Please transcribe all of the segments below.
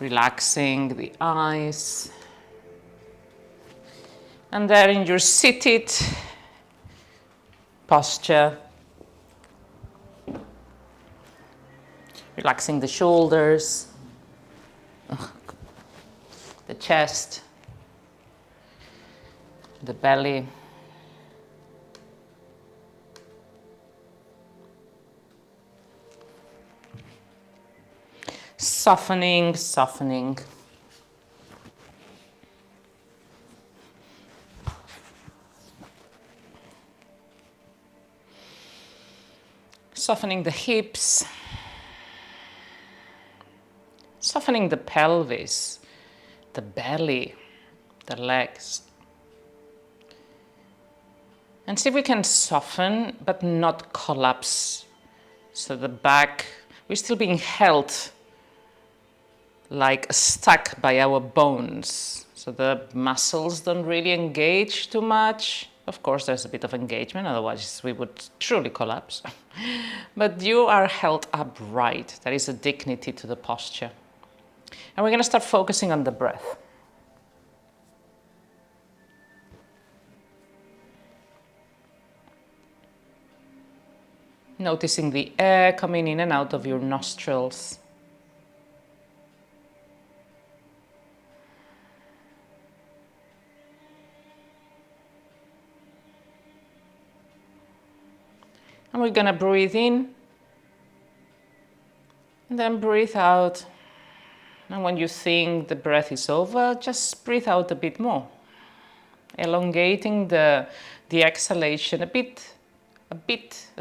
Relaxing the eyes. And there in your seated posture, relaxing the shoulders, the chest, the belly. Softening, softening. Softening the hips. Softening the pelvis, the belly, the legs. And see if we can soften but not collapse. So the back, we're still being held like stuck by our bones. So the muscles don't really engage too much. Of course, there's a bit of engagement, otherwise we would truly collapse. But you are held upright. There is a dignity to the posture. And we're going to start focusing on the breath. Noticing the air coming in and out of your nostrils. And we're going to breathe in and then breathe out. And when you think the breath is over, just breathe out a bit more, elongating the exhalation a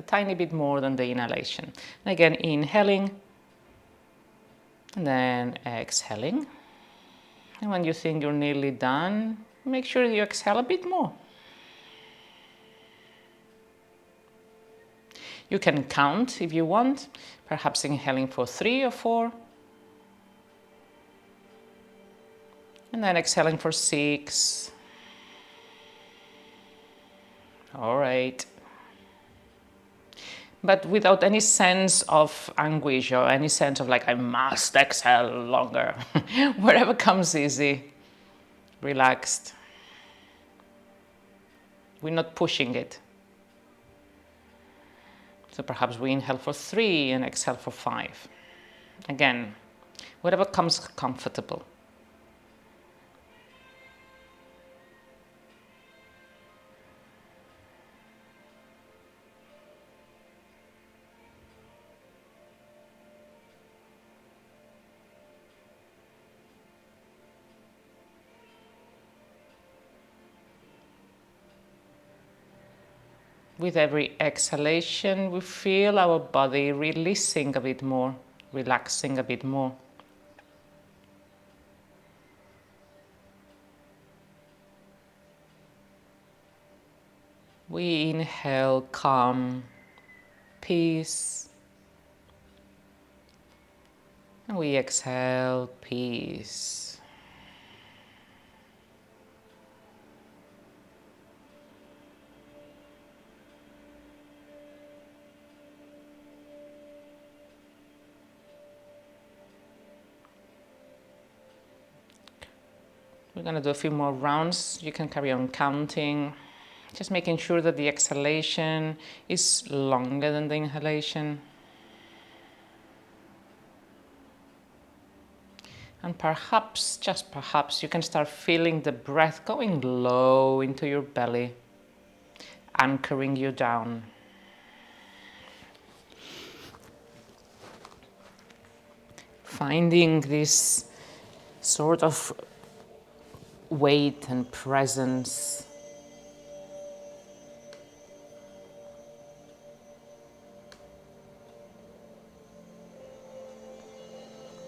tiny bit more than the inhalation. And again, inhaling and then exhaling. And when you think you're nearly done, make sure you exhale a bit more. You can count if you want, perhaps inhaling for 3 or 4. And then exhaling for 6. All right. But without any sense of anguish or any sense of like, I must exhale longer. Wherever comes easy, relaxed. We're not pushing it. So perhaps we inhale for 3 and exhale for 5. Again, whatever comes comfortable. With every exhalation, we feel our body releasing a bit more, relaxing a bit more. We inhale calm, peace, and we exhale peace. We're going to do a few more rounds. You can carry on counting, just making sure that the exhalation is longer than the inhalation. And perhaps, just perhaps, you can start feeling the breath going low into your belly, anchoring you down. Finding this sort of weight and presence.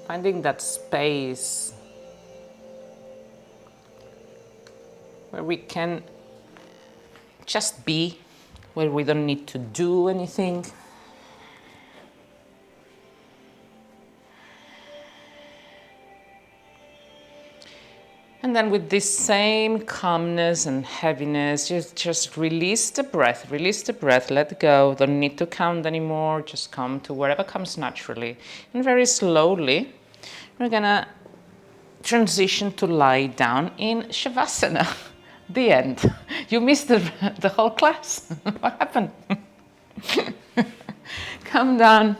Finding that space where we can just be, where we don't need to do anything. And then with this same calmness and heaviness, just release the breath, let go. Don't need to count anymore, just come to wherever comes naturally. And very slowly, we're gonna transition to lie down in Shavasana. The end. You missed the whole class. What happened? Come down.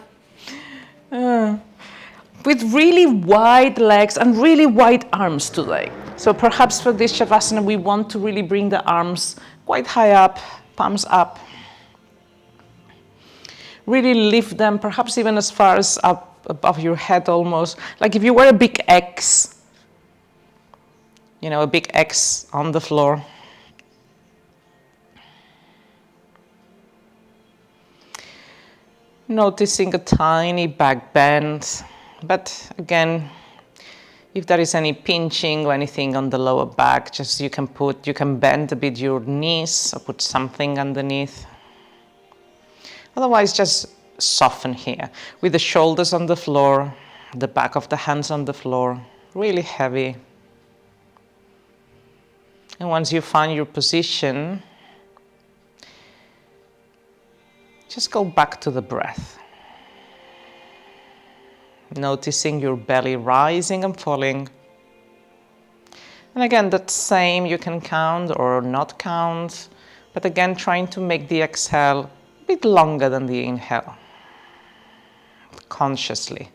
With really wide legs and really wide arms today. So perhaps for this Shavasana, we want to really bring the arms quite high up, palms up. Really lift them, perhaps even as far as up above your head almost. Like if you were a big X, a big X on the floor. Noticing a tiny back bend, but again, if there is any pinching or anything on the lower back, just you can bend a bit your knees or put something underneath. Otherwise, just soften here with the shoulders on the floor, the back of the hands on the floor, really heavy. And once you find your position, just go back to the breath. Noticing your belly rising and falling. And again, that same you can count or not count, but again, trying to make the exhale a bit longer than the inhale, consciously.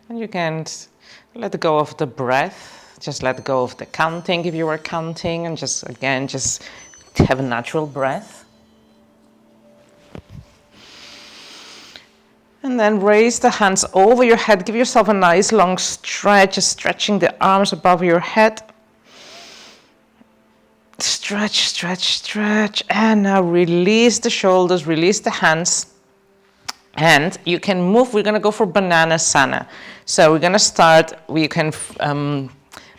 And you can let go of the breath, just let go of the counting if you were counting, and just have a natural breath. And then raise the hands over your head, give yourself a nice long stretch, just stretching the arms above your head. Stretch, stretch, stretch, and now release the shoulders, release the hands. And you can move, we're going to go for banana sana. So we're going to start, we can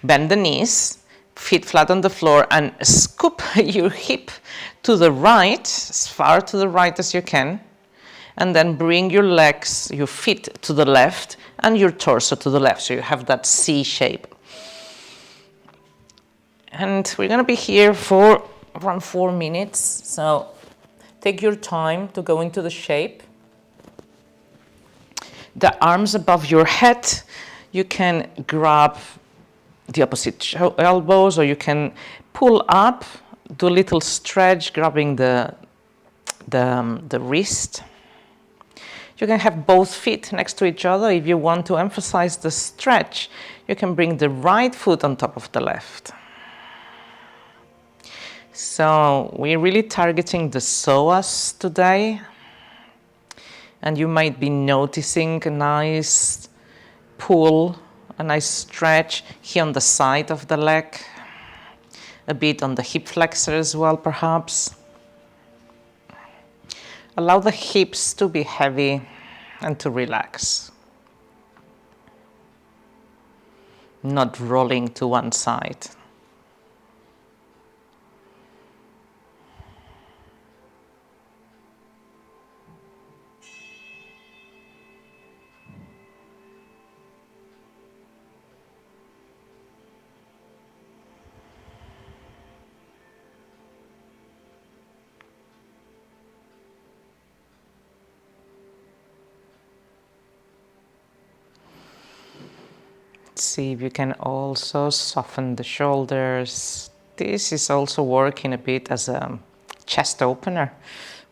bend the knees, feet flat on the floor, and scoop your hip to the right, as far to the right as you can. And then bring your legs, your feet to the left, and your torso to the left. So you have that C shape. And we're going to be here for around 4 minutes. So take your time to go into the shape. The arms above your head, you can grab the opposite elbows, or you can pull up, do a little stretch, grabbing the wrist. You can have both feet next to each other. If you want to emphasize the stretch, you can bring the right foot on top of the left. So we're really targeting the psoas today. And you might be noticing a nice pull, a nice stretch here on the side of the leg, a bit on the hip flexor as well, perhaps. Allow the hips to be heavy and to relax. Not rolling to one side. see if you can also soften the shoulders. This is also working a bit as a chest opener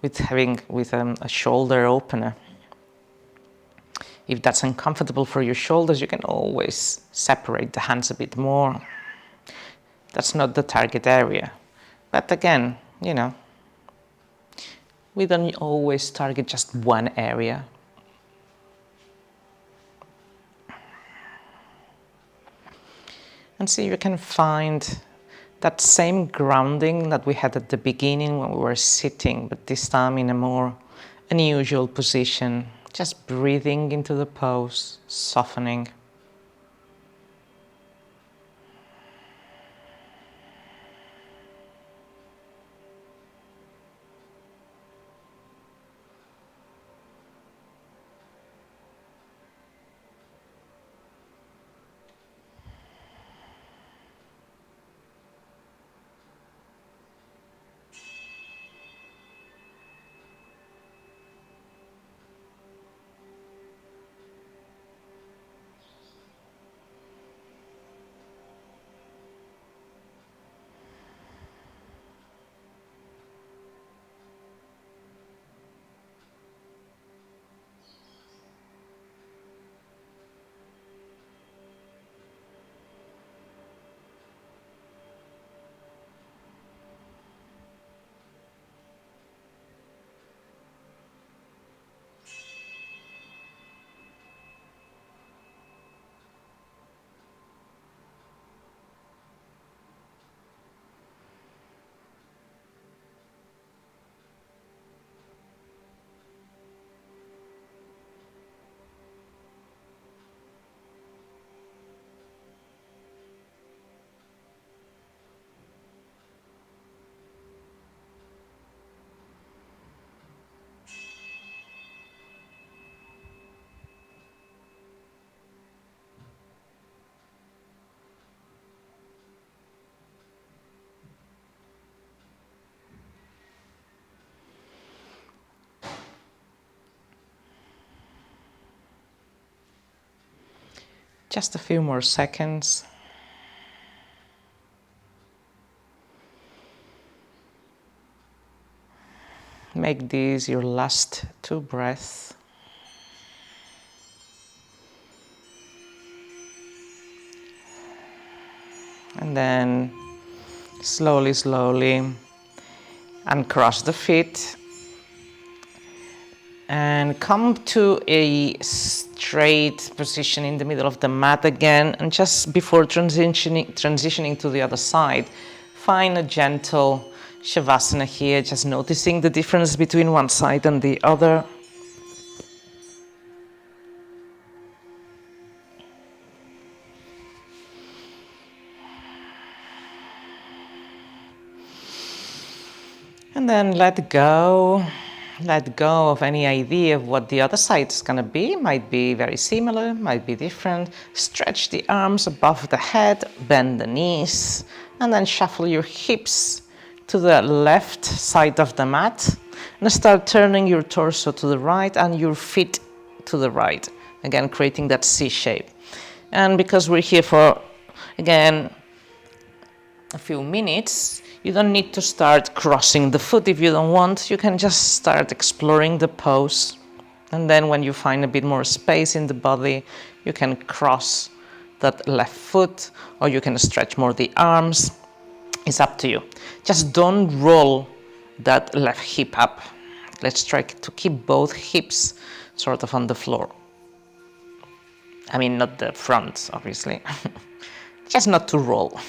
with a shoulder opener. If that's uncomfortable for your shoulders, you can always separate the hands a bit more. That's not the target area. But again, we don't always target just one area. And see if you can find that same grounding that we had at the beginning when we were sitting, but this time in a more unusual position. Just breathing into the pose, softening. Just a few more seconds. Make these your last 2 breaths. And then slowly, slowly uncross the feet and come to a straight position in the middle of the mat again. And just before transitioning to the other side, find a gentle Shavasana here, just noticing the difference between one side and the other. And then let go of any idea of what the other side is going to be. Might be very similar, might be different. Stretch the arms above the head, bend the knees, and then shuffle your hips to the left side of the mat. And start turning your torso to the right and your feet to the right. Again, creating that C shape. And because we're here for, again, a few minutes, you don't need to start crossing the foot if you don't want. You can just start exploring the pose. And then when you find a bit more space in the body, you can cross that left foot, or you can stretch more the arms. It's up to you. Just don't roll that left hip up. Let's try to keep both hips sort of on the floor. I mean, not the front, obviously. Just not to roll.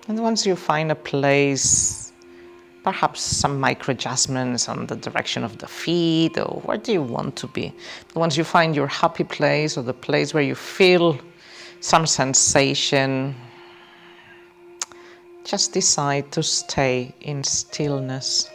And once you find a place, perhaps some micro adjustments on the direction of the feet or where do you want to be. But once you find your happy place or the place where you feel some sensation, just decide to stay in stillness.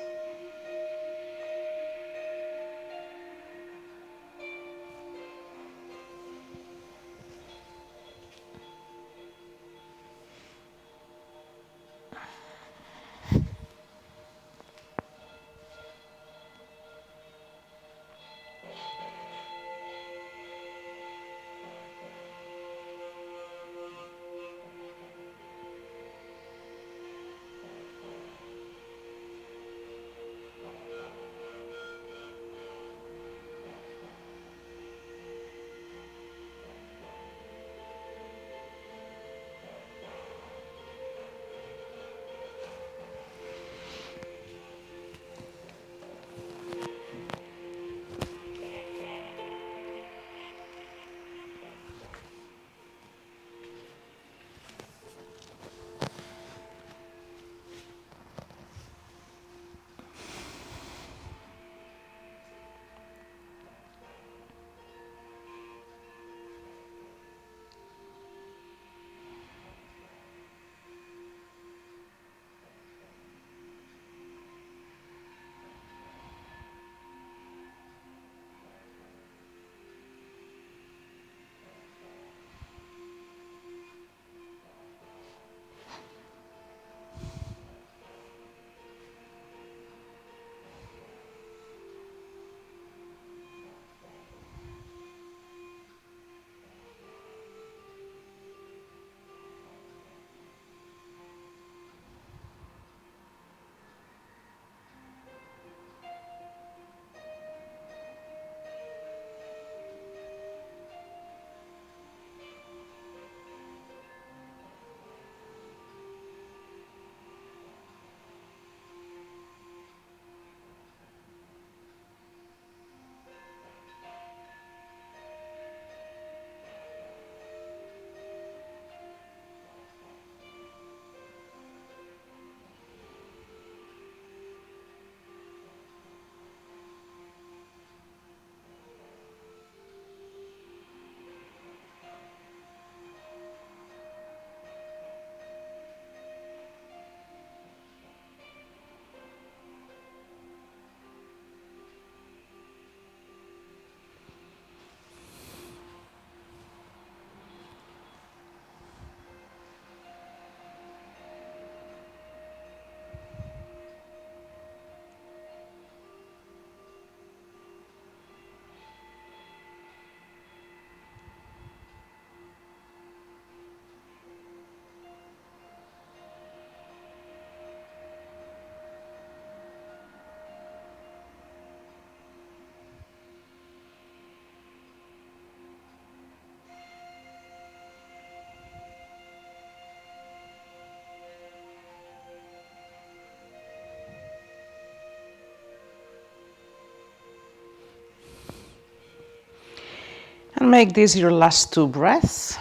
And make this your last 2 breaths.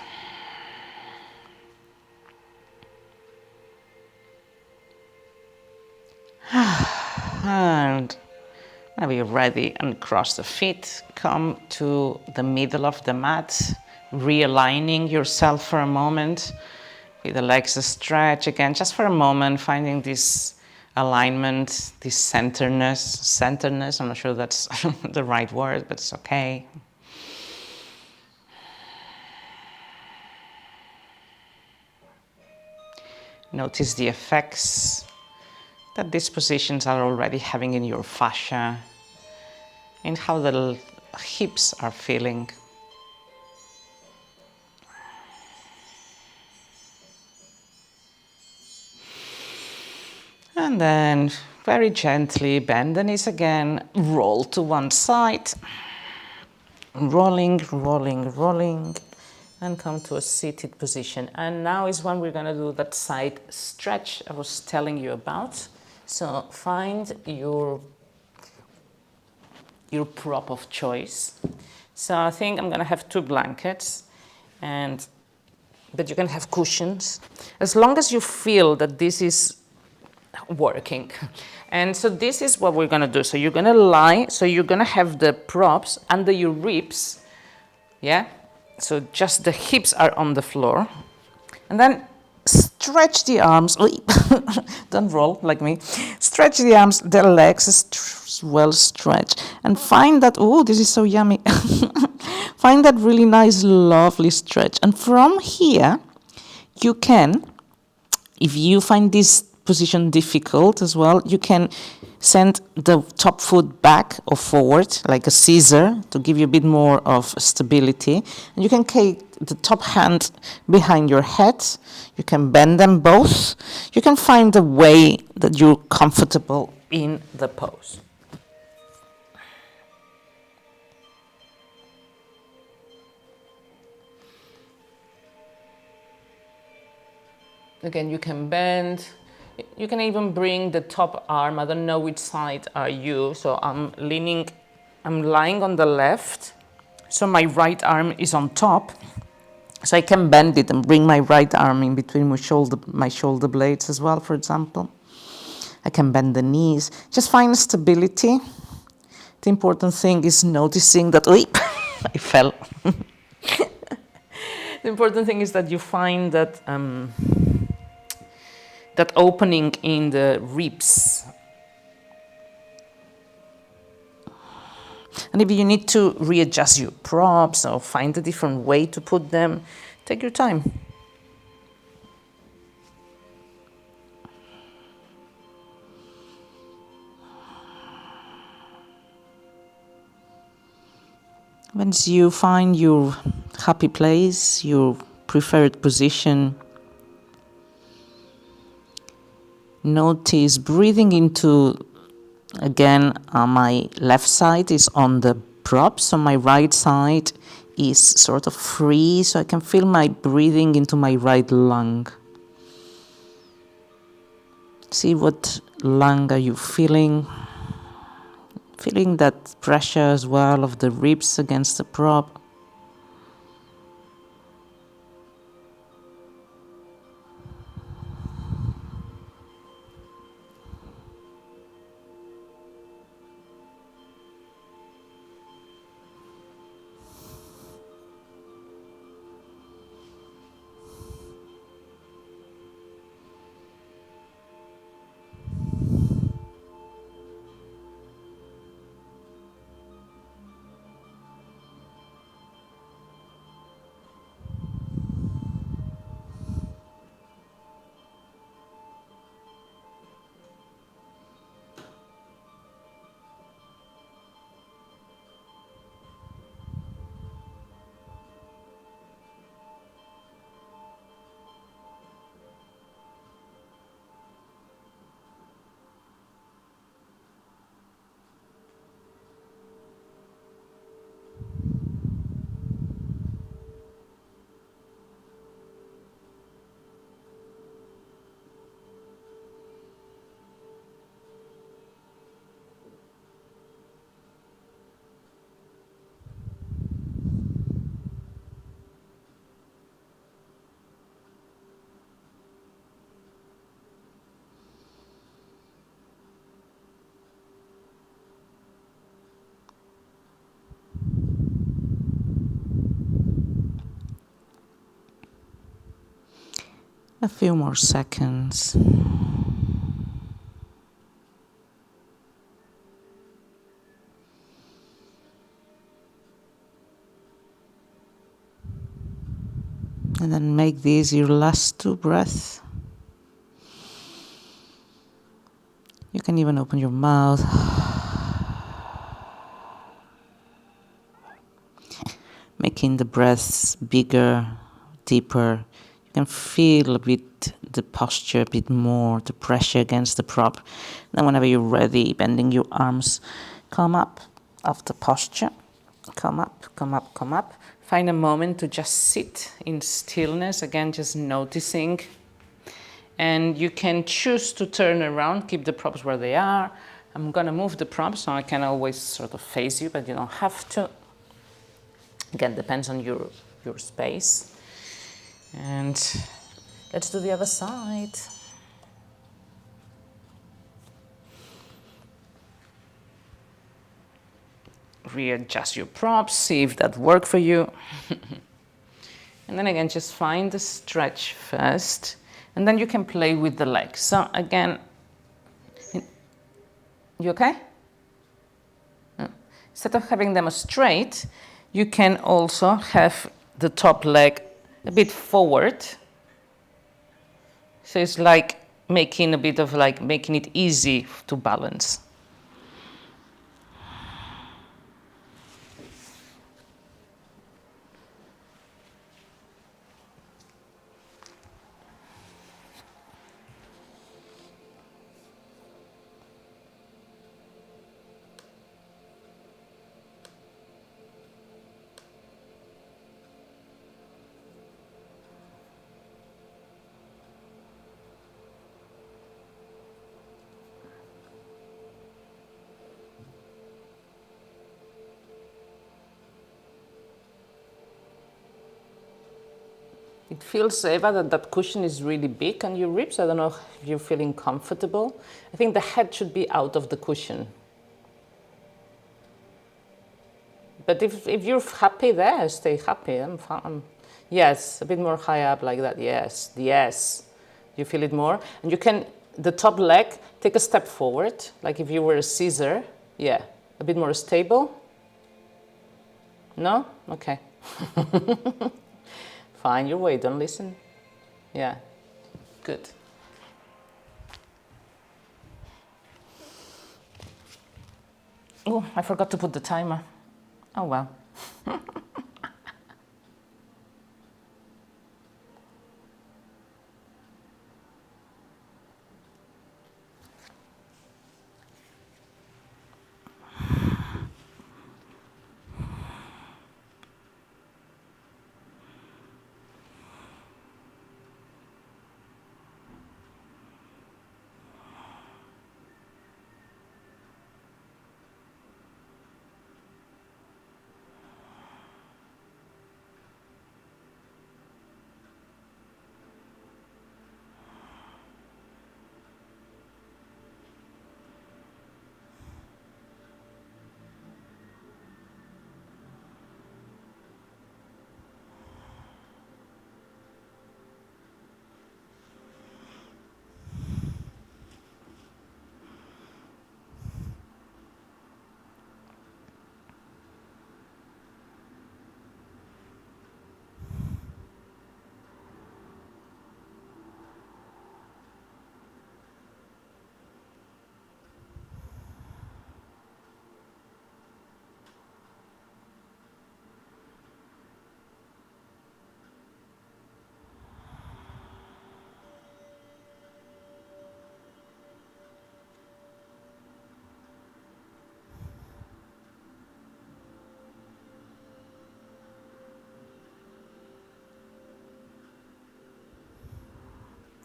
And when you're ready, uncross the feet, come to the middle of the mat, realigning yourself for a moment, with the legs a stretch again, just for a moment, finding this alignment, this centeredness, I'm not sure that's the right word, but it's okay. Notice the effects that these positions are already having in your fascia and how the hips are feeling. And then very gently bend the knees again, roll to one side, rolling, rolling, rolling, and come to a seated position. And now is when we're gonna do that side stretch I was telling you about. So find your prop of choice. So I think I'm gonna have 2 blankets, but you can have cushions, as long as you feel that this is working. And so this is what we're gonna do. So you're gonna lie, so you're gonna have the props under your ribs, yeah? So just the hips are on the floor. And then stretch the arms, don't roll like me. Stretch the arms, the legs well stretched. And find that, oh, this is so yummy. Find that really nice, lovely stretch. And from here, you can, if you find this position difficult as well, you can send the top foot back or forward like a scissor to give you a bit more of stability. And you can take the top hand behind your head. You can bend them both. You can find a way that you're comfortable in the pose. Again, you can bend. You can even bring the top arm. I don't know which side are you. So I'm lying on the left. So my right arm is on top. So I can bend it and bring my right arm in between my shoulder blades as well, for example. I can bend the knees. Just find stability. The important thing is noticing that, I fell. The important thing is that you find that that opening in the ribs. And if you need to readjust your props or find a different way to put them, take your time. Once you find your happy place, your preferred position, notice breathing into, again, my left side is on the props, so my right side is sort of free, so I can feel my breathing into my right lung. See what lung are you feeling? Feeling that pressure as well of the ribs against the prop. A few more seconds. And then make these your last 2 breaths. You can even open your mouth. Making the breaths bigger, deeper. You can feel a bit the posture, a bit more, the pressure against the prop. Then whenever you're ready, bending your arms, come up off the posture. Come up, come up, come up. Find a moment to just sit in stillness. Again, just noticing. And you can choose to turn around, keep the props where they are. I'm gonna move the props so I can always sort of face you, but you don't have to. Again, depends on your space. And let's do the other side. Readjust your props, see if that works for you. And then again, just find the stretch first. And then you can play with the legs. So again, you okay? Instead of having them straight, you can also have the top leg a bit forward. So it's like making a bit of like making it easy to balance. It feels, Eva, that cushion is really big on your ribs. I don't know if you're feeling comfortable. I think the head should be out of the cushion. But if you're happy there, stay happy. I'm fine. Yes, a bit more high up like that. Yes, yes. You feel it more? And you can, the top leg, take a step forward, like if you were a scissor. Yeah, a bit more stable. No? Okay. Find your way, don't listen. Yeah, good. Oh, I forgot to put the timer. Oh well.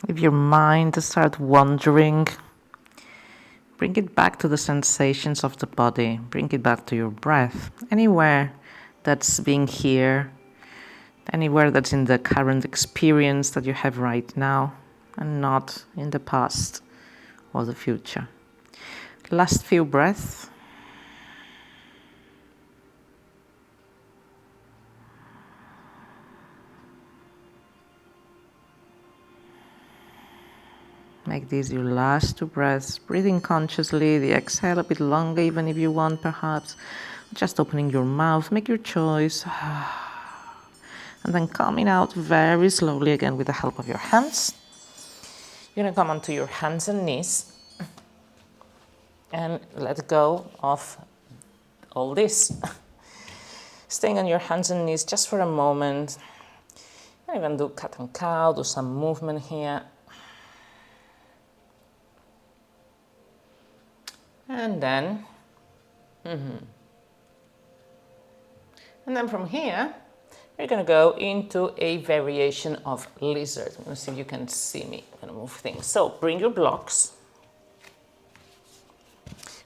If your mind starts wandering, bring it back to the sensations of the body. Bring it back to your breath. Anywhere that's being here, anywhere that's in the current experience that you have right now, and not in the past or the future. Last few breaths. Make these your last 2 breaths, breathing consciously, the exhale a bit longer even if you want perhaps. Just opening your mouth, make your choice. And then coming out very slowly again with the help of your hands. You're going to come onto your hands and knees and let go of all this. Staying on your hands and knees just for a moment. Even do cat and cow, do some movement here. And then, and then from here, we're going to go into a variation of lizard. I'm going to see if you can see me. I'm going to move things. So bring your blocks.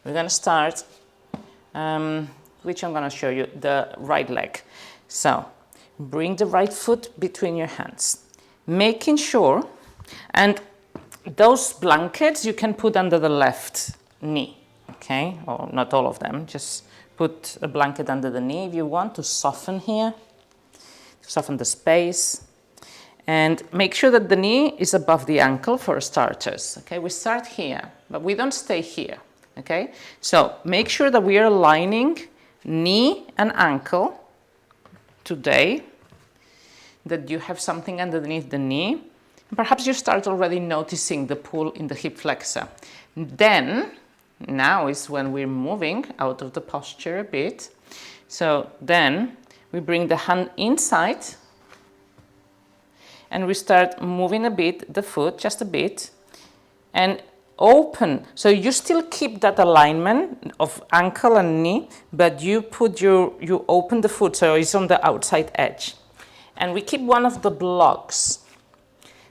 We're going to start, which I'm going to show you, the right leg. So bring the right foot between your hands, making sure, and those blankets you can put under the left knee, okay? Or not all of them, just put a blanket under the knee if you want to soften here, soften the space, and make sure that the knee is above the ankle for starters, okay? We start here, but we don't stay here, okay? So make sure that we are aligning knee and ankle today, that you have something underneath the knee. Perhaps you start already noticing the pull in the hip flexor. Then, now is when we're moving out of the posture a bit. So then we bring the hand inside and we start moving a bit, the foot, just a bit, and open. So you still keep that alignment of ankle and knee, but you open the foot so it's on the outside edge. And we keep one of the blocks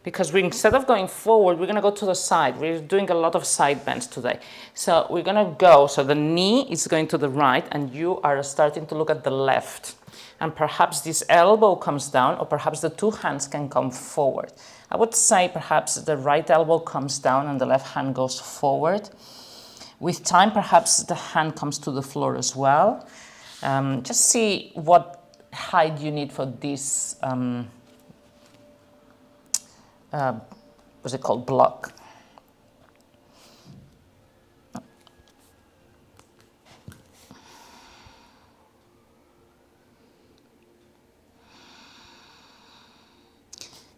because instead of going forward, we're going to go to the side. We're doing a lot of side bends today. So we're going to go, so the knee is going to the right and you are starting to look at the left. And perhaps this elbow comes down or perhaps the 2 hands can come forward. I would say perhaps the right elbow comes down and the left hand goes forward. With time, perhaps the hand comes to the floor as well. Just see what height you need for this, what's it called, block.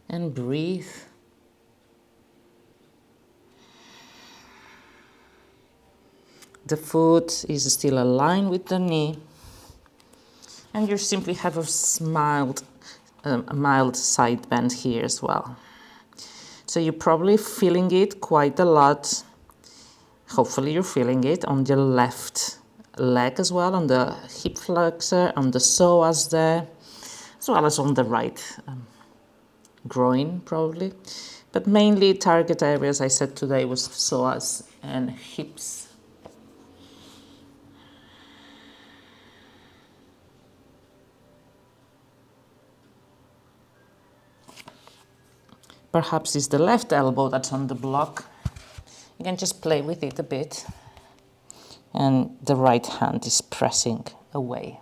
And breathe. The foot is still aligned with the knee. And you simply have a mild side bend here as well. So you're probably feeling it quite a lot. Hopefully you're feeling it on your left leg as well, on the hip flexor, on the psoas there, as well as on the right groin probably. But mainly target areas I said today was psoas and hips. Perhaps it's the left elbow that's on the block. You can just play with it a bit. And the right hand is pressing away.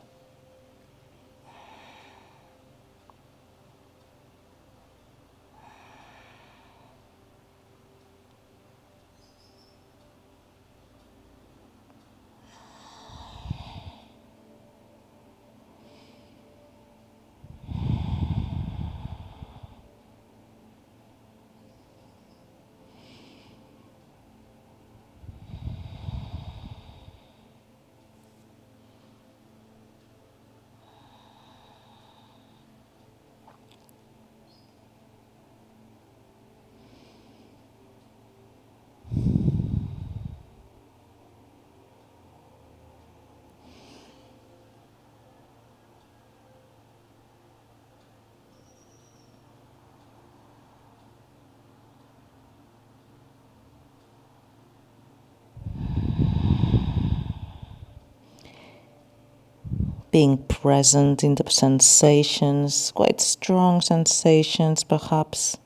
Being present in the sensations, quite strong sensations perhaps.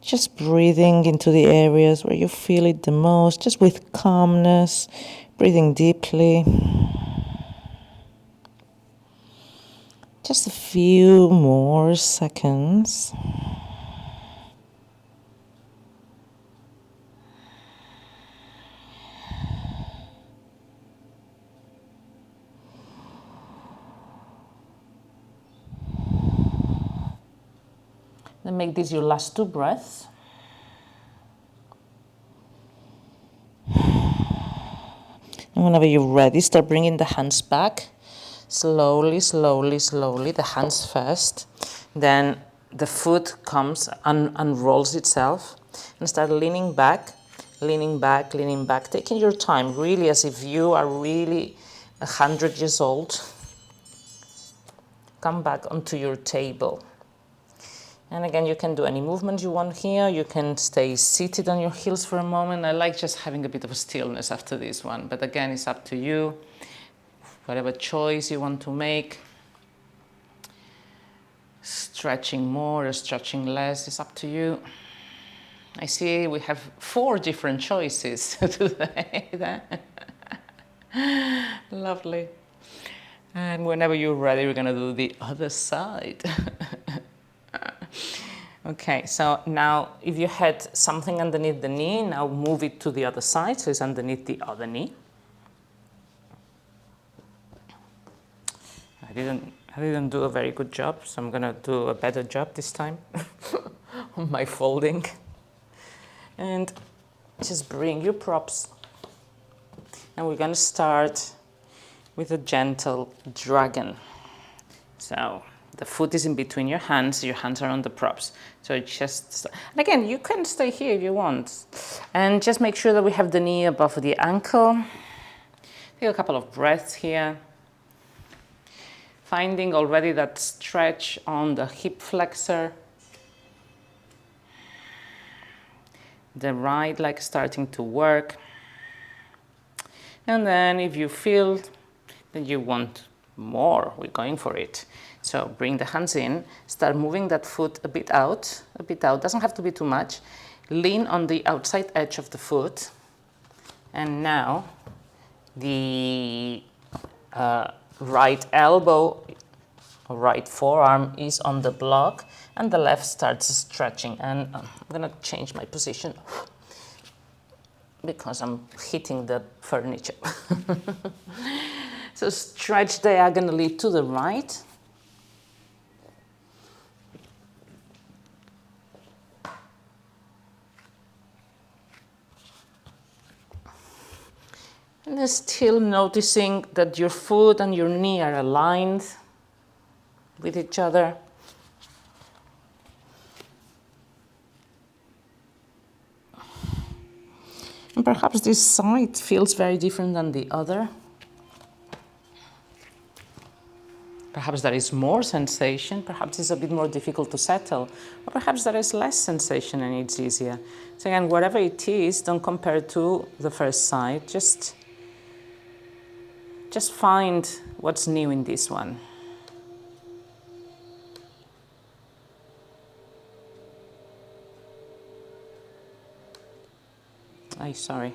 Just breathing into the areas where you feel it the most, just with calmness, breathing deeply. Just a few more seconds. Then make this your last 2 breaths. And whenever you're ready, start bringing the hands back. Slowly, slowly, slowly, the hands first. Then the foot comes and unrolls itself. And start leaning back, leaning back, leaning back. Taking your time, really as if you are really 100 years old. Come back onto your table. And again, you can do any movement you want here. You can stay seated on your heels for a moment. I like just having a bit of a stillness after this one. But again, it's up to you. Whatever choice you want to make. Stretching more or stretching less is up to you. I see we have 4 different choices today. Lovely. And whenever you're ready, we're going to do the other side. Okay, so now if you had something underneath the knee, now move it to the other side, so it's underneath the other knee. I didn't do a very good job, so I'm gonna do a better job this time on my folding. And just bring your props. And we're gonna start with a gentle dragon. So the foot is in between your hands are on the props. So just, and again, you can stay here if you want. And just make sure that we have the knee above the ankle. Take a couple of breaths here. Finding already that stretch on the hip flexor. The right leg starting to work. And then if you feel that you want more, we're going for it. So bring the hands in, start moving that foot a bit out, doesn't have to be too much. Lean on the outside edge of the foot. And now the right elbow or right forearm is on the block and the left starts stretching. And I'm gonna change my position because I'm hitting the furniture. So stretch diagonally to the right. And then still noticing that your foot and your knee are aligned with each other. And perhaps this side feels very different than the other. Perhaps there is more sensation, perhaps it's a bit more difficult to settle, or perhaps there is less sensation and it's easier. So again, whatever it is, don't compare to the first side, just find what's new in this one. Sorry.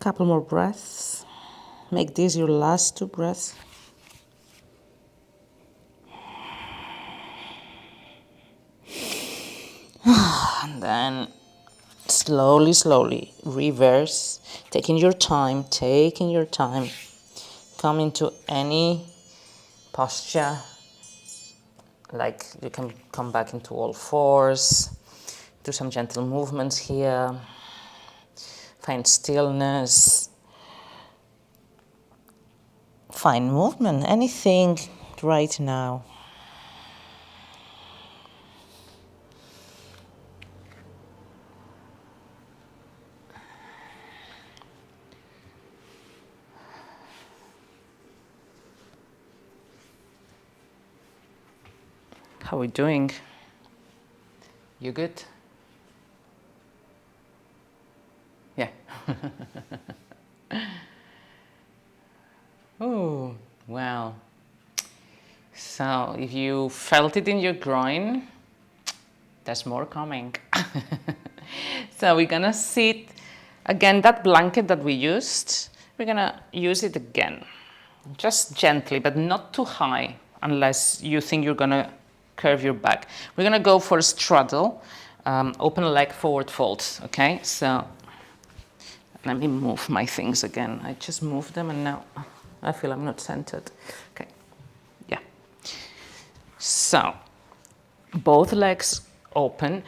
couple more breaths. Make this your last 2 breaths. And then slowly, slowly reverse, taking your time. Come into any posture, like you can come back into all fours, do some gentle movements here, find stillness, find movement, anything right now. How are we doing? You good? Yeah. Oh, wow. So if you felt it in your groin, there's more coming. So we're gonna sit again, that blanket that we used, we're gonna use it again. Just gently, but not too high, unless you think you're gonna curve your back. We're gonna go for a straddle, open leg forward fold, okay? So let me move my things again. I just moved them and now I feel I'm not centered. Okay, yeah. So both legs open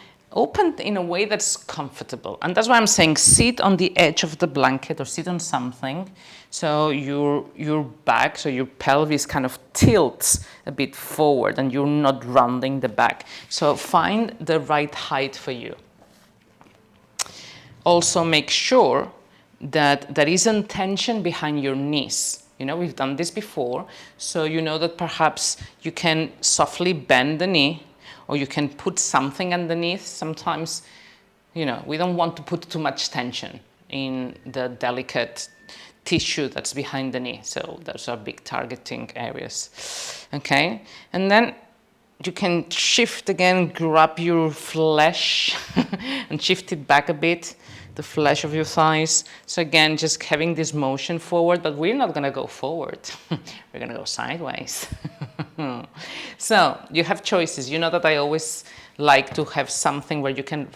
in a way that's comfortable. And that's why I'm saying sit on the edge of the blanket or sit on something. So your back, so your pelvis kind of tilts a bit forward and you're not rounding the back. So find the right height for you. Also make sure that there isn't tension behind your knees. You know, we've done this before, so you know that perhaps you can softly bend the knee or you can put something underneath. Sometimes, you know, we don't want to put too much tension in the delicate tissue that's behind the knee. So those are big targeting areas. Okay, and then you can shift again, grab your flesh and shift it back a bit, the flesh of your thighs. So again, just having this motion forward, but we're not gonna go forward. We're gonna go sideways. So you have choices. You know that I always like to have something where you can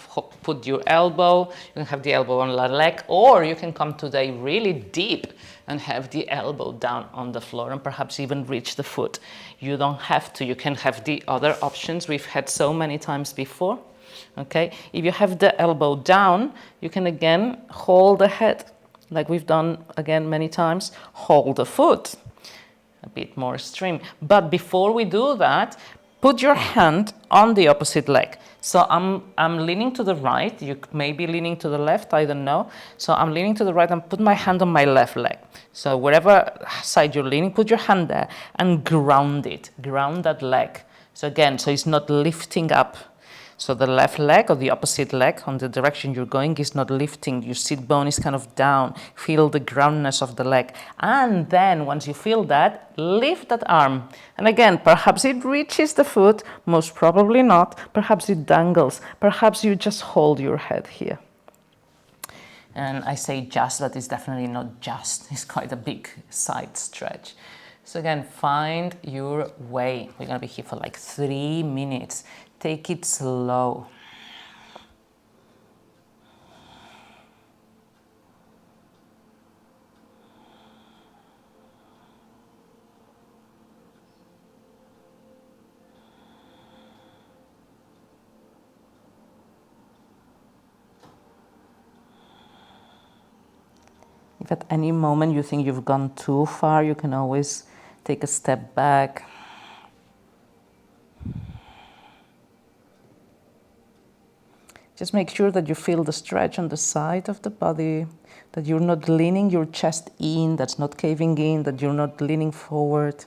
put your elbow, you can have the elbow on the leg, or you can come today really deep and have the elbow down on the floor and perhaps even reach the foot. You don't have to. You can have the other options we've had so many times before. Okay, if you have the elbow down, you can again hold the head like we've done again many times. Hold the foot, a bit more extreme. But before we do that, put your hand on the opposite leg. So I'm leaning to the right. You may be leaning to the left, I don't know. So I'm leaning to the right and put my hand on my left leg. So wherever side you're leaning, put your hand there and ground it. Ground that leg. So again, so it's not lifting up. So the left leg or the opposite leg on the direction you're going is not lifting. Your sit bone is kind of down. Feel the groundness of the leg. And then once you feel that, lift that arm. And again, perhaps it reaches the foot, most probably not. Perhaps it dangles. Perhaps you just hold your head here. And I say just, but it's definitely not just. It's quite a big side stretch. So again, find your way. We're gonna be here for like 3 minutes. Take it slow. If at any moment you think you've gone too far, you can always take a step back. Just make sure that you feel the stretch on the side of the body, that you're not leaning your chest in, that's not caving in, that you're not leaning forward.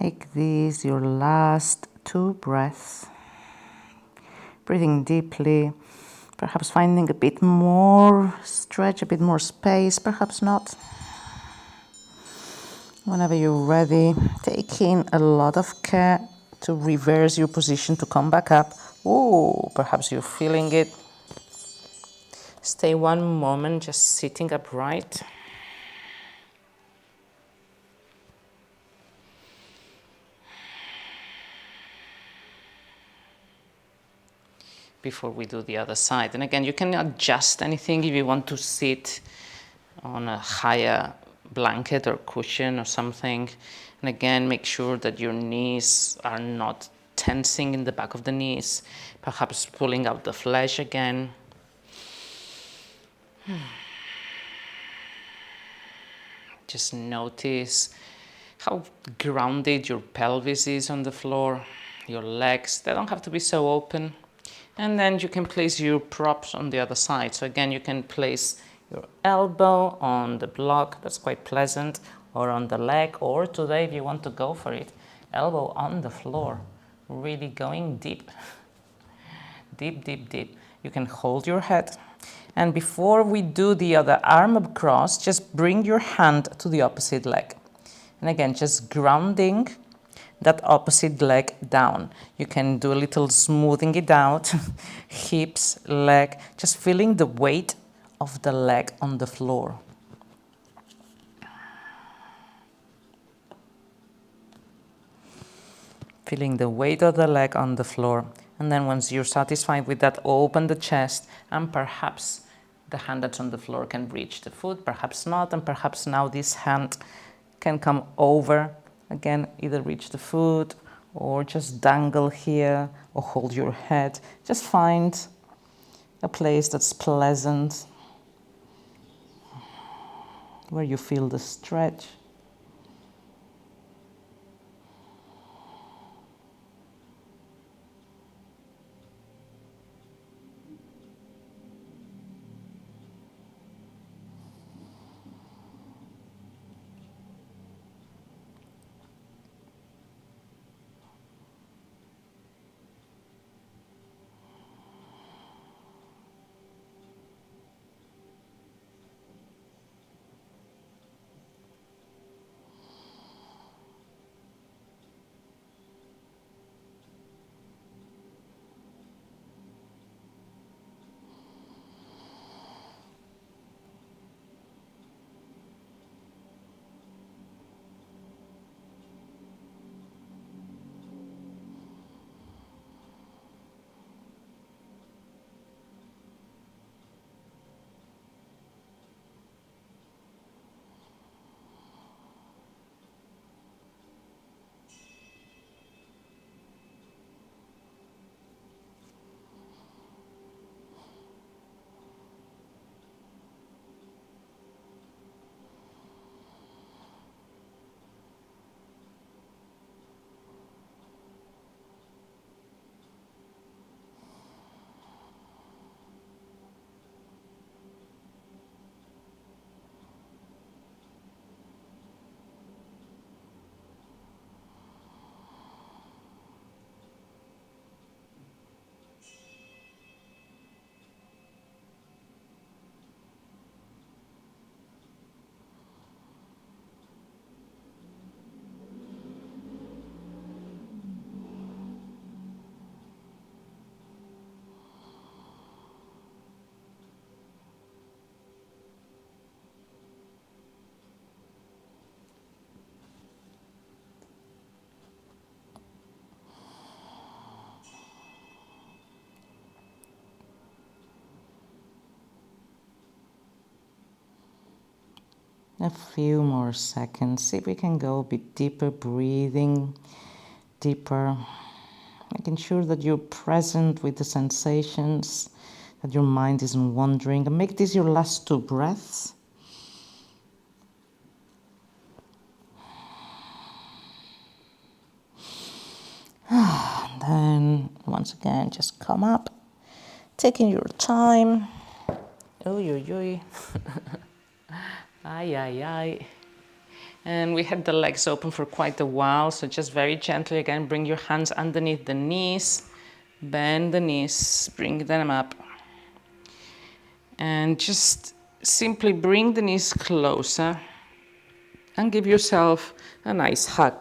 Make these your last 2 breaths. Breathing deeply, perhaps finding a bit more stretch, a bit more space, perhaps not. Whenever you're ready, taking a lot of care to reverse your position to come back up. Ooh, perhaps you're feeling it. Stay one moment just sitting upright. Before we do the other side. And again, you can adjust anything if you want to sit on a higher blanket or cushion or something. And again, make sure that your knees are not tensing in the back of the knees, perhaps pulling out the flesh again. Just notice how grounded your pelvis is on the floor, your legs. They don't have to be so open. And then you can place your props on the other side. So again, you can place your elbow on the block, that's quite pleasant, or on the leg, or today if you want to go for it, elbow on the floor, really going deep, deep, deep, deep. You can hold your head. And before we do the other arm across, just bring your hand to the opposite leg. And again, just grounding that opposite leg down. You can do a little smoothing it out, hips, leg, just feeling the weight of the leg on the floor. Feeling the weight of the leg on the floor. And then once you're satisfied with that, open the chest, and perhaps the hand that's on the floor can reach the foot, perhaps not, and perhaps now this hand can come over. Again, either reach the foot or just dangle here or hold your head. Just find a place that's pleasant, where you feel the stretch. A few more seconds. See if we can go a bit deeper, breathing deeper, making sure that you're present with the sensations, that your mind isn't wandering. And make this your last 2 breaths. And then once again, just come up, taking your time. Oy, oy, oy. Ay, ay, ay. And we had the legs open for quite a while, so just very gently again, bring your hands underneath the knees, bend the knees, bring them up. And just simply bring the knees closer and give yourself a nice hug.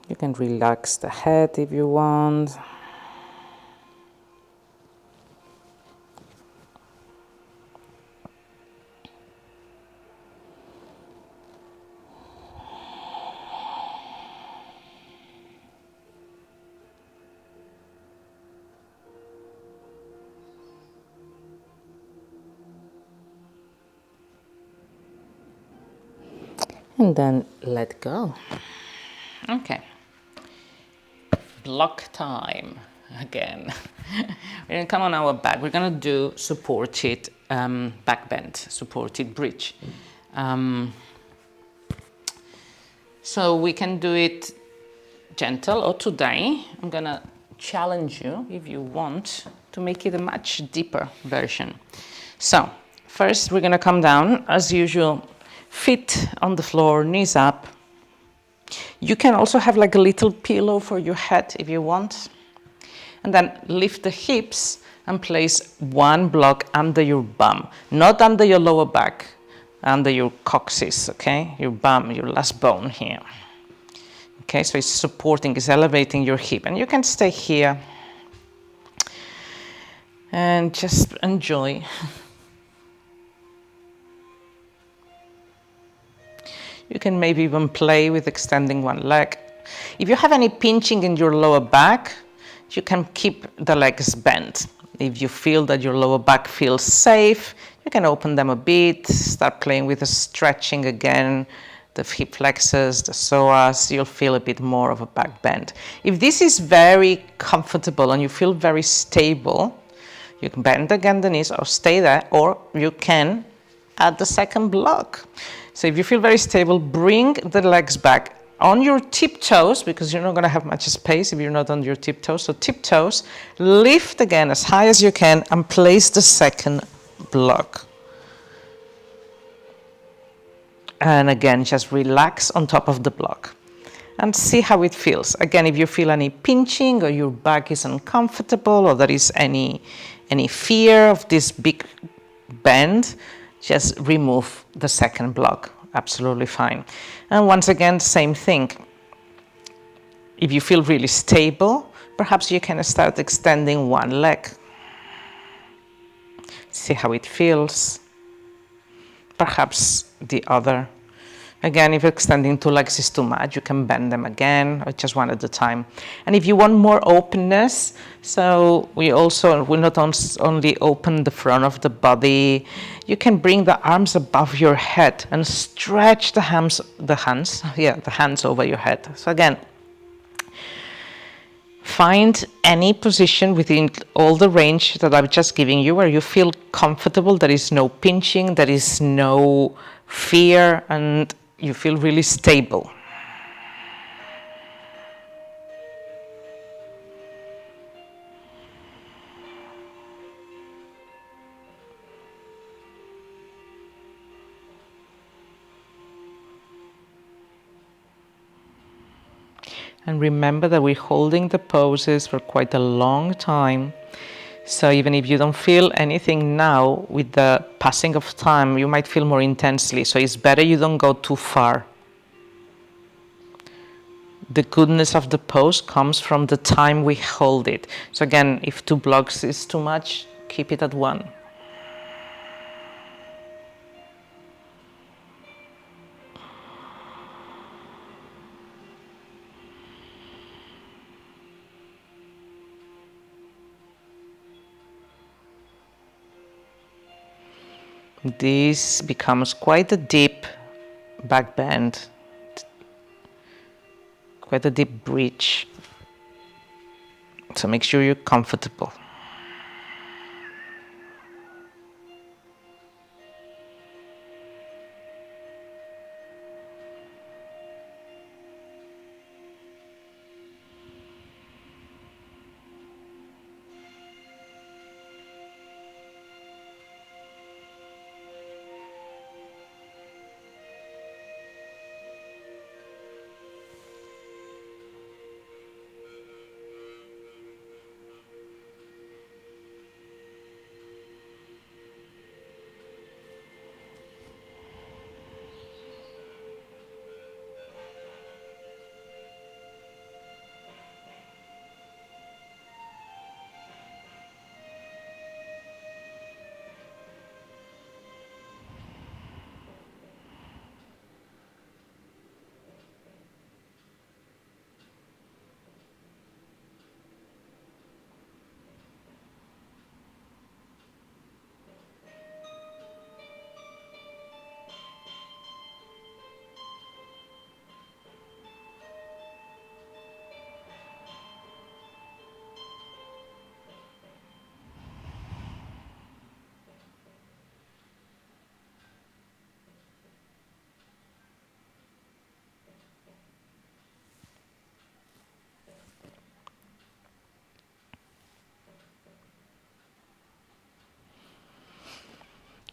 You can relax the head if you want. And then let go. Okay. Block time again. We're going to come on our back. We're going to do supported back bend, supported bridge. So we can do it gentle, or today I'm going to challenge you, if you want, to make it a much deeper version. So first we're going to come down as usual, feet on the floor, knees up. You can also have like a little pillow for your head if you want. And then lift the hips and place one block under your bum, not under your lower back, under your coccyx, okay? Your bum, your last bone here. Okay, so it's supporting, it's elevating your hip. And you can stay here and just enjoy. You can maybe even play with extending one leg. If you have any pinching in your lower back, you can keep the legs bent. If you feel that your lower back feels safe, you can open them a bit, start playing with the stretching again, the hip flexors, the psoas, you'll feel a bit more of a back bend. If this is very comfortable and you feel very stable, you can bend again the knees or stay there, or you can add the second block. So if you feel very stable, bring the legs back on your tiptoes, because you're not going to have much space if you're not on your tiptoes. So tiptoes, lift again as high as you can and place the second block. And again, just relax on top of the block and see how it feels. Again, if you feel any pinching or your back is uncomfortable or there is any fear of this big bend, just remove the second block. Absolutely fine. And once again, same thing. If you feel really stable, perhaps you can start extending one leg. See how it feels. Perhaps the other. Again, if extending two legs is too much, you can bend them again, or just one at a time. And if you want more openness, so we will not only open the front of the body, you can bring the arms above your head and stretch the hands over your head. So again, find any position within all the range that I'm just giving you where you feel comfortable, there is no pinching, there is no fear, and you feel really stable. And remember that we're holding the poses for quite a long time. So even if you don't feel anything now, with the passing of time, you might feel more intensely. So it's better you don't go too far. The goodness of the pose comes from the time we hold it. So again, if 2 blocks is too much, keep it at 1. This becomes quite a deep back bend, quite a deep bridge. So make sure you're comfortable.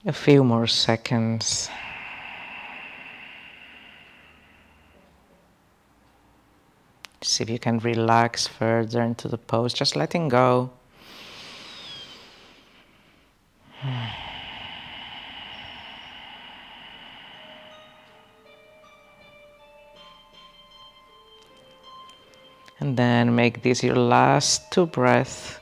A few more seconds. See if you can relax further into the pose, just letting go. And then make this your last 2 breaths.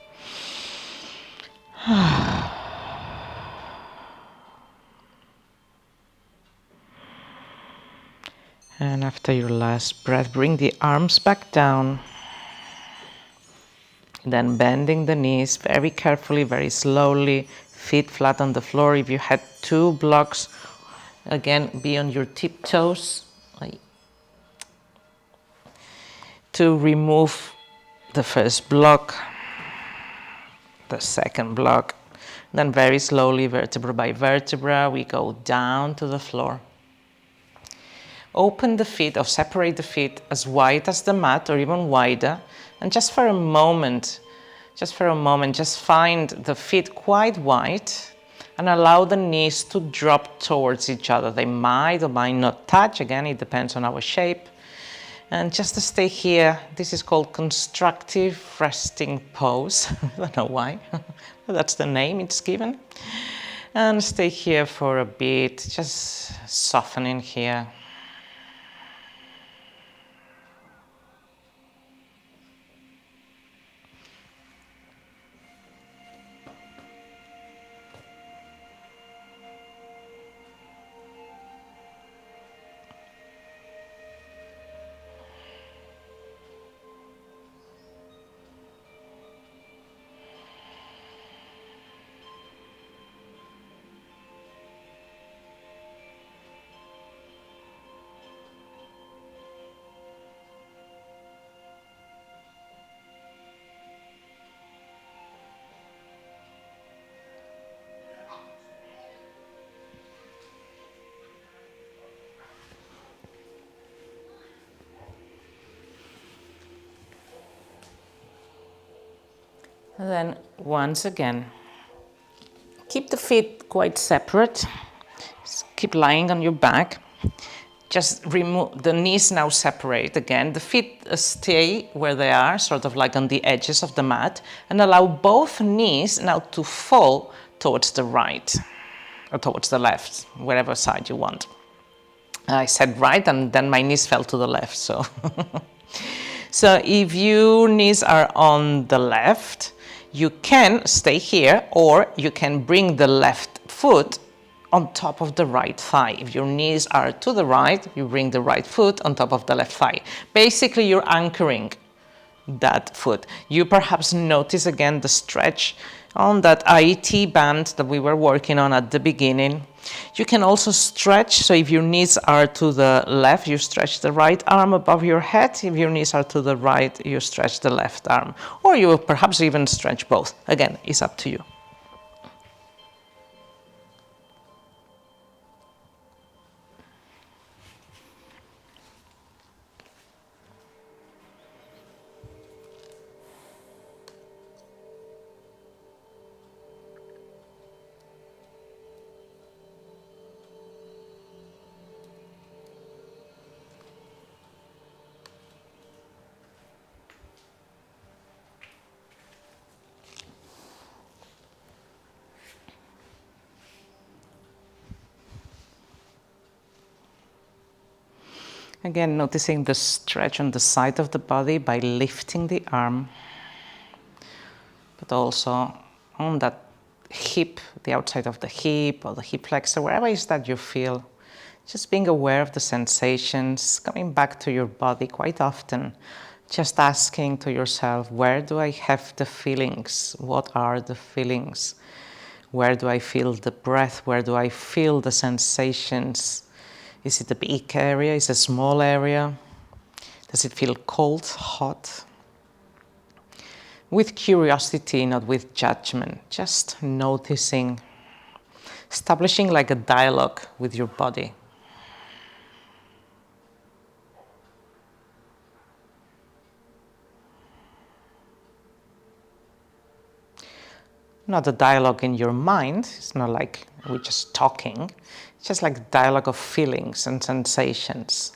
And after your last breath, bring the arms back down. Then bending the knees very carefully, very slowly, feet flat on the floor. If you had 2 blocks, again, be on your tiptoes to remove the first block, the second block. Then very slowly, vertebra by vertebra, we go down to the floor. Open the feet or separate the feet as wide as the mat or even wider. And just for a moment, just find the feet quite wide and allow the knees to drop towards each other. They might or might not touch. Again, it depends on our shape. And just to stay here, this is called constructive resting pose. I don't know why, but that's the name it's given. And stay here for a bit, just softening here. And then once again, keep the feet quite separate. Just keep lying on your back. Just remove the knees now separate again. The feet stay where they are, sort of like on the edges of the mat, and allow both knees now to fall towards the right or towards the left, wherever side you want. I said right, and then my knees fell to the left. So, so if your knees are on the left, you can stay here, or you can bring the left foot on top of the right thigh. If your knees are to the right, you bring the right foot on top of the left thigh. Basically, you're anchoring that foot. You perhaps notice again the stretch on that IT band that we were working on at the beginning. You can also stretch, so if your knees are to the left, you stretch the right arm above your head. If your knees are to the right, you stretch the left arm. Or you perhaps even stretch both. Again, it's up to you. Again, noticing the stretch on the side of the body by lifting the arm, but also on that hip, the outside of the hip or the hip flexor, wherever it is that you feel. Just being aware of the sensations, coming back to your body quite often, just asking to yourself, where do I have the feelings? What are the feelings? Where do I feel the breath? Where do I feel the sensations? Is it a big area? Is it a small area? Does it feel cold, hot? With curiosity, not with judgment, just noticing, establishing like a dialogue with your body. Not a dialogue in your mind. It's not like we're just talking. It's just like a dialogue of feelings and sensations.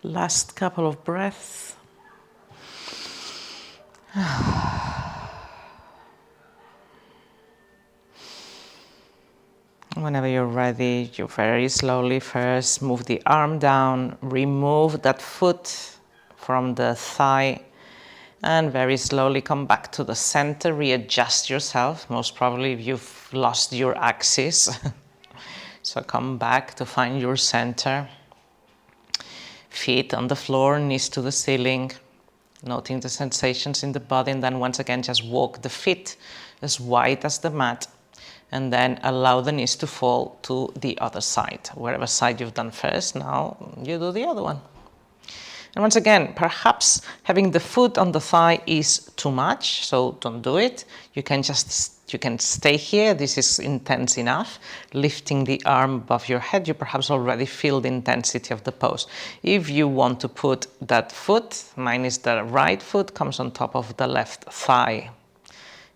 Last couple of breaths. Whenever you're ready, you very slowly first move the arm down, remove that foot from the thigh, and very slowly come back to the center, readjust yourself. Most probably you've lost your axis. So come back to find your center. Feet on the floor, knees to the ceiling, noting the sensations in the body, and then once again just walk the feet as wide as the mat, and then allow the knees to fall to the other side. Wherever side you've done first, now you do the other one. And once again, perhaps having the foot on the thigh is too much, so don't do it. You can stay here. This is intense enough. Lifting the arm above your head, you perhaps already feel the intensity of the pose. If you want to put that foot, mine is the right foot, comes on top of the left thigh,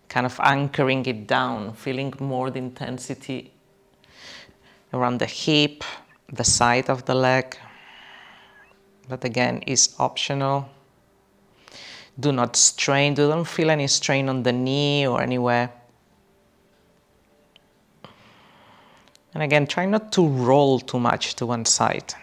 kind of anchoring it down, feeling more the intensity around the hip, the side of the leg. But again, is optional. Do not strain, don't feel any strain on the knee or anywhere. And again, try not to roll too much to one side.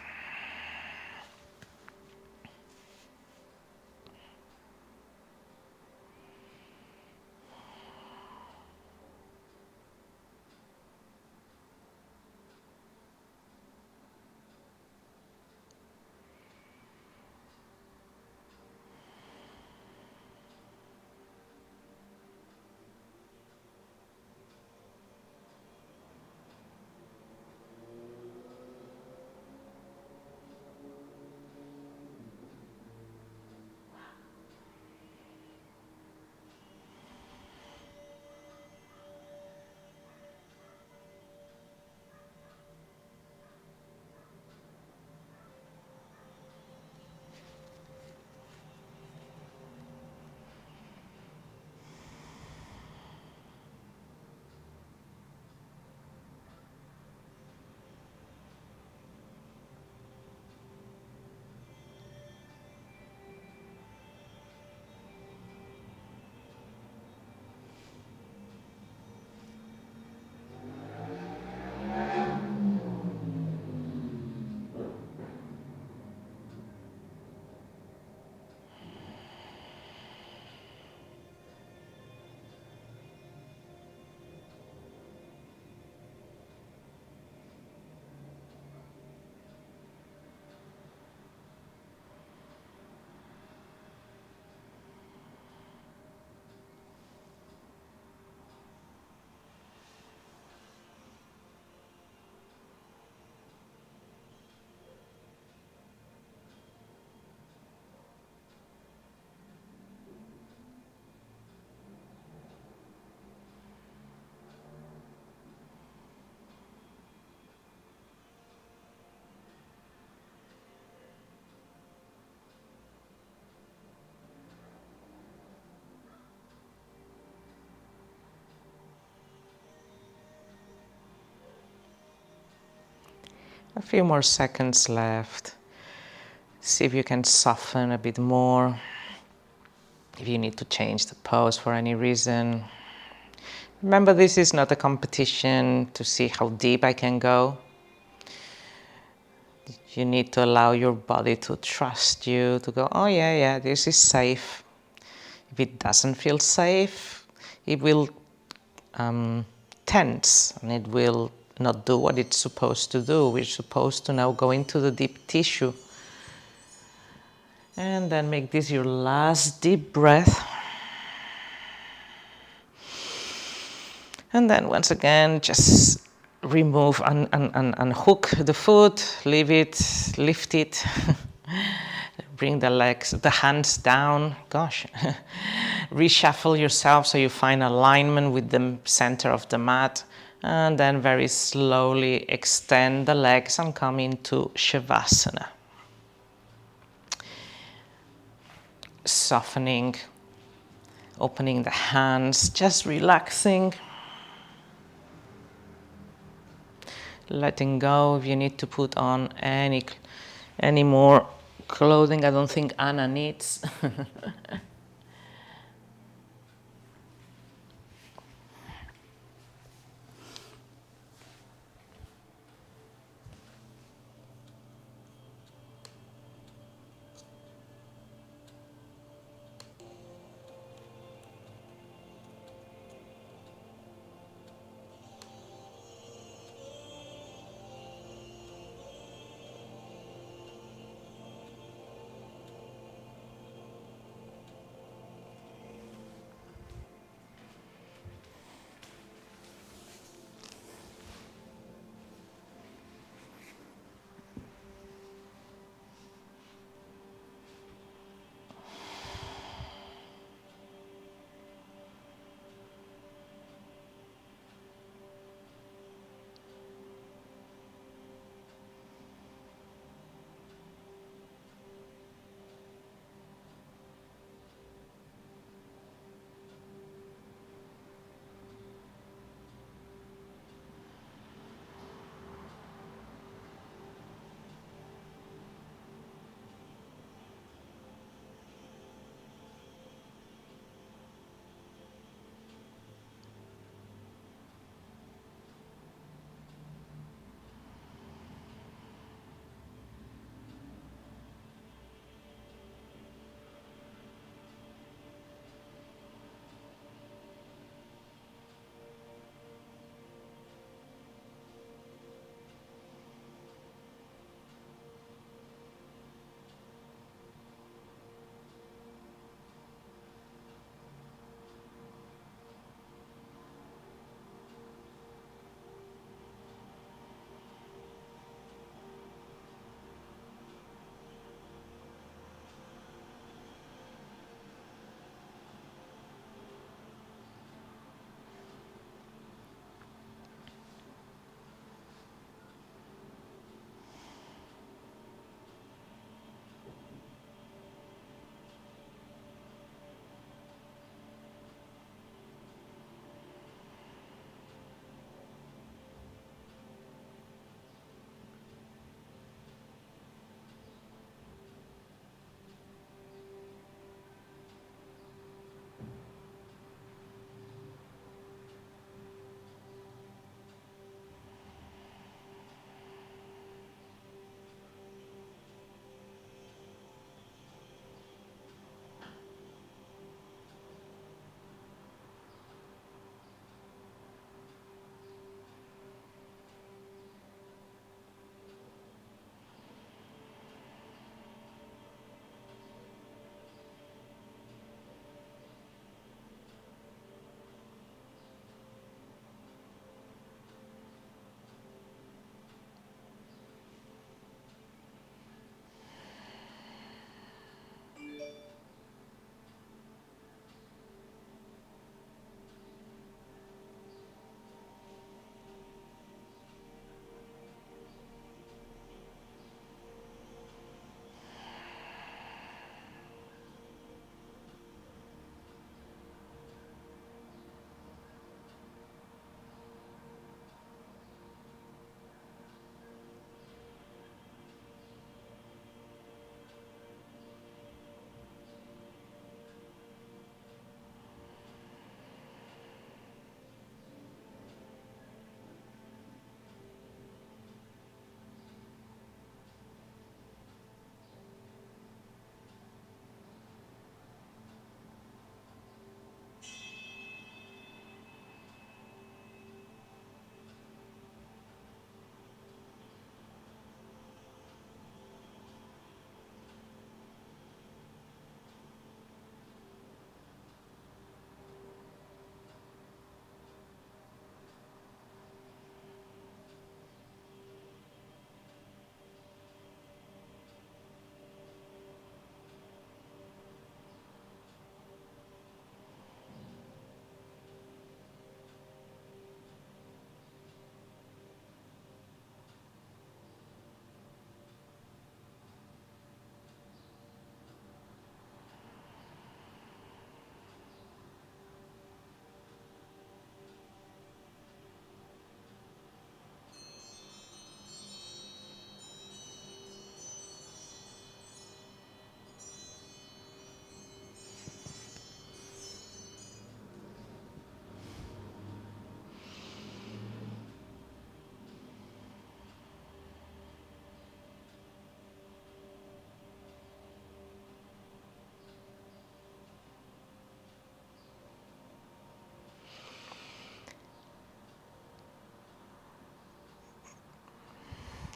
A few more seconds left. See if you can soften a bit more. If you need to change the pose for any reason. Remember, this is not a competition to see how deep I can go. You need to allow your body to trust you, to go, oh yeah, this is safe. If it doesn't feel safe, it will tense and it will not do what it's supposed to do. We're supposed to now go into the deep tissue. And then make this your last deep breath. And then once again, just remove and unhook the foot, leave it, lift it, bring the legs, the hands down, gosh. Reshuffle yourself so you find alignment with the center of the mat. And then very slowly extend the legs and come into Shavasana. Softening, opening the hands, just relaxing. Letting go if you need to put on any more clothing. I don't think Anna needs.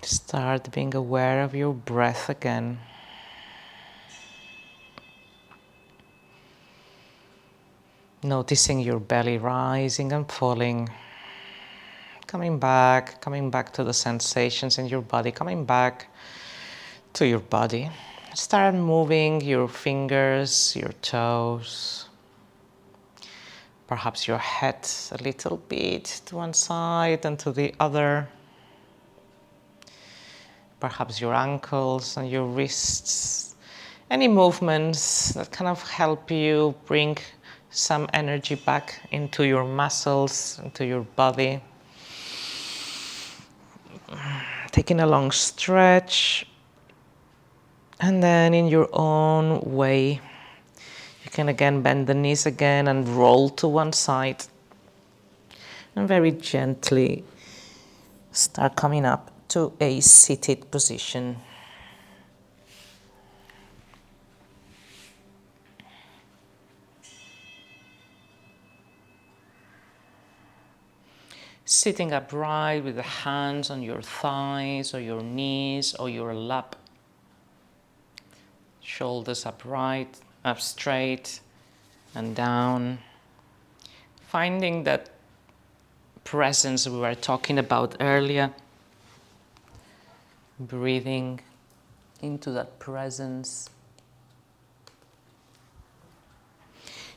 Start being aware of your breath again. Noticing your belly rising and falling. Coming back to the sensations in your body, coming back to your body. Start moving your fingers, your toes, perhaps your head a little bit to one side and to the other. Perhaps your ankles and your wrists. Any movements that kind of help you bring some energy back into your muscles, into your body. Taking a long stretch. And then in your own way, you can again bend the knees again and roll to one side. And very gently start coming up to a seated position. Sitting upright with the hands on your thighs or your knees or your lap. Shoulders upright, up straight and down. Finding that presence we were talking about earlier. Breathing into that presence.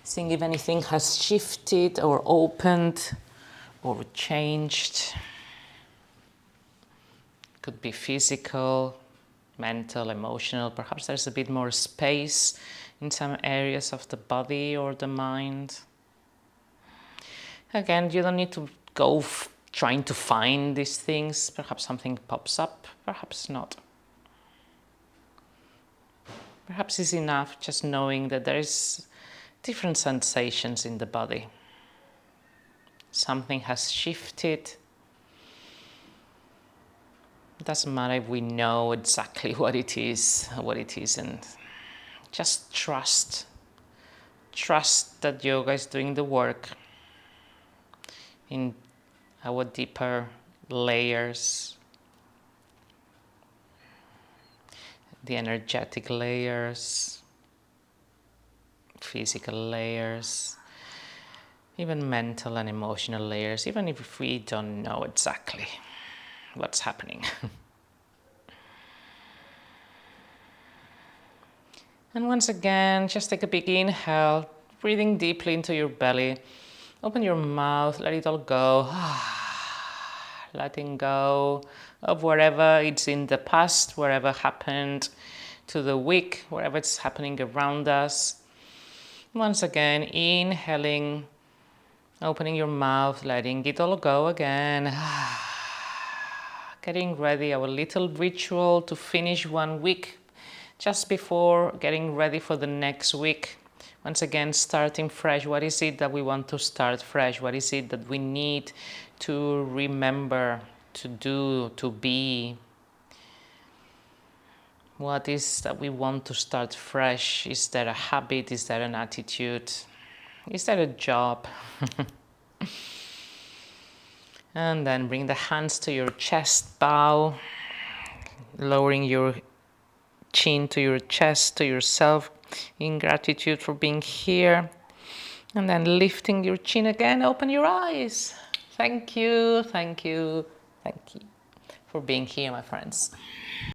Seeing if anything has shifted or opened or changed. Could be physical, mental, emotional. Perhaps there's a bit more space in some areas of the body or the mind. Again, you don't need to go trying to find these things. Perhaps something pops up, perhaps not. Perhaps it's enough just knowing that there is different sensations in the body. Something has shifted. It doesn't matter if we know exactly what it is or what it isn't. Just trust. Trust that yoga is doing the work in our deeper layers, the energetic layers, physical layers, even mental and emotional layers, even if we don't know exactly what's happening. And once again, just take a big inhale, breathing deeply into your belly. Open your mouth, let it all go. Letting go of wherever it's in the past, wherever happened to the week, wherever it's happening around us. Once again, inhaling, opening your mouth, letting it all go again. Getting ready, our little ritual to finish 1 week just before getting ready for the next week. Once again, starting fresh. What is it that we want to start fresh? What is it that we need to remember, to do, to be? What is that we want to start fresh? Is there a habit? Is there an attitude? Is there a job? And then bring the hands to your chest, bow, lowering your chin to your chest, to yourself, in gratitude for being here. And then lifting your chin again, open your eyes. Thank you, thank you, thank you for being here, my friends.